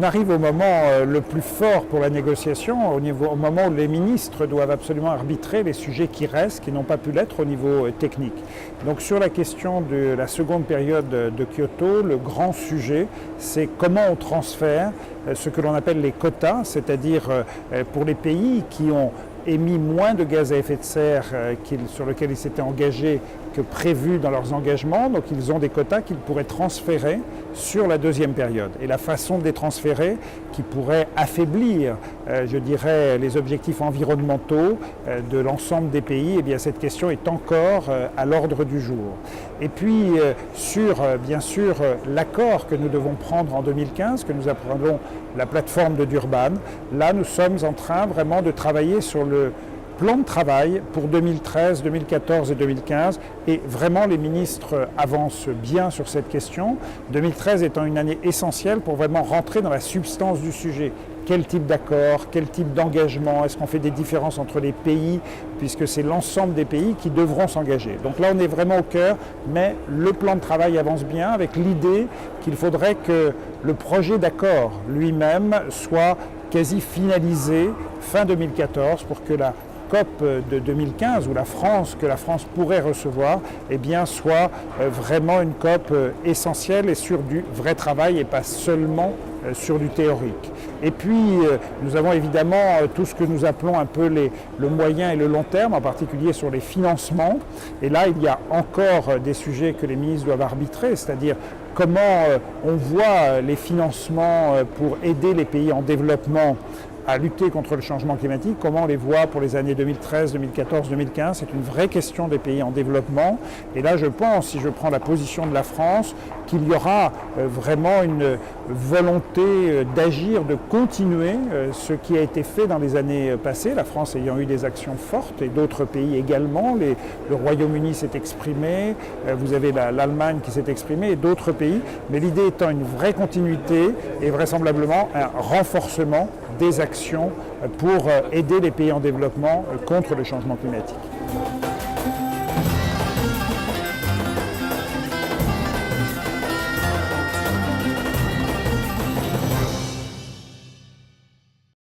On arrive au moment le plus fort pour la négociation, au moment où les ministres doivent absolument arbitrer les sujets qui restent, qui n'ont pas pu l'être au niveau technique. Donc sur la question de la seconde période de Kyoto, le grand sujet, c'est comment on transfère ce que l'on appelle les quotas, c'est-à-dire pour les pays qui ont émis moins de gaz à effet de serre sur lesquels ils s'étaient engagés que prévu dans leurs engagements. Donc ils ont des quotas qu'ils pourraient transférer sur la deuxième période. Et la façon de les transférer qui pourrait affaiblir, je dirais, les objectifs environnementaux de l'ensemble des pays, eh bien cette question est encore à l'ordre du jour. Et puis sur, bien sûr, l'accord que nous devons prendre en 2015, que nous appelons la plateforme de Durban, là nous sommes en train vraiment de travailler sur le plan de travail pour 2013, 2014 et 2015 et vraiment les ministres avancent bien sur cette question. 2013 étant une année essentielle pour vraiment rentrer dans la substance du sujet. Quel type d'accord, quel type d'engagement, est-ce qu'on fait des différences entre les pays puisque c'est l'ensemble des pays qui devront s'engager. Donc là on est vraiment au cœur, mais le plan de travail avance bien avec l'idée qu'il faudrait que le projet d'accord lui-même soit quasi finalisé fin 2014 pour que la COP de 2015, où que la France pourrait recevoir, eh bien, soit vraiment une COP essentielle et sur du vrai travail et pas seulement sur du théorique. Et puis, nous avons évidemment tout ce que nous appelons un peu le moyen et le long terme, en particulier sur les financements. Et là, il y a encore des sujets que les ministres doivent arbitrer, c'est-à-dire comment on voit les financements pour aider les pays en développement à lutter contre le changement climatique, comment on les voit pour les années 2013, 2014, 2015. C'est une vraie question des pays en développement. Et là, je pense, si je prends la position de la France, qu'il y aura vraiment une volonté d'agir, de continuer ce qui a été fait dans les années passées, la France ayant eu des actions fortes et d'autres pays également. Le Royaume-Uni s'est exprimé, vous avez l'Allemagne qui s'est exprimée et d'autres pays. Mais l'idée étant une vraie continuité et vraisemblablement un renforcement des actions pour aider les pays en développement contre le changement climatique.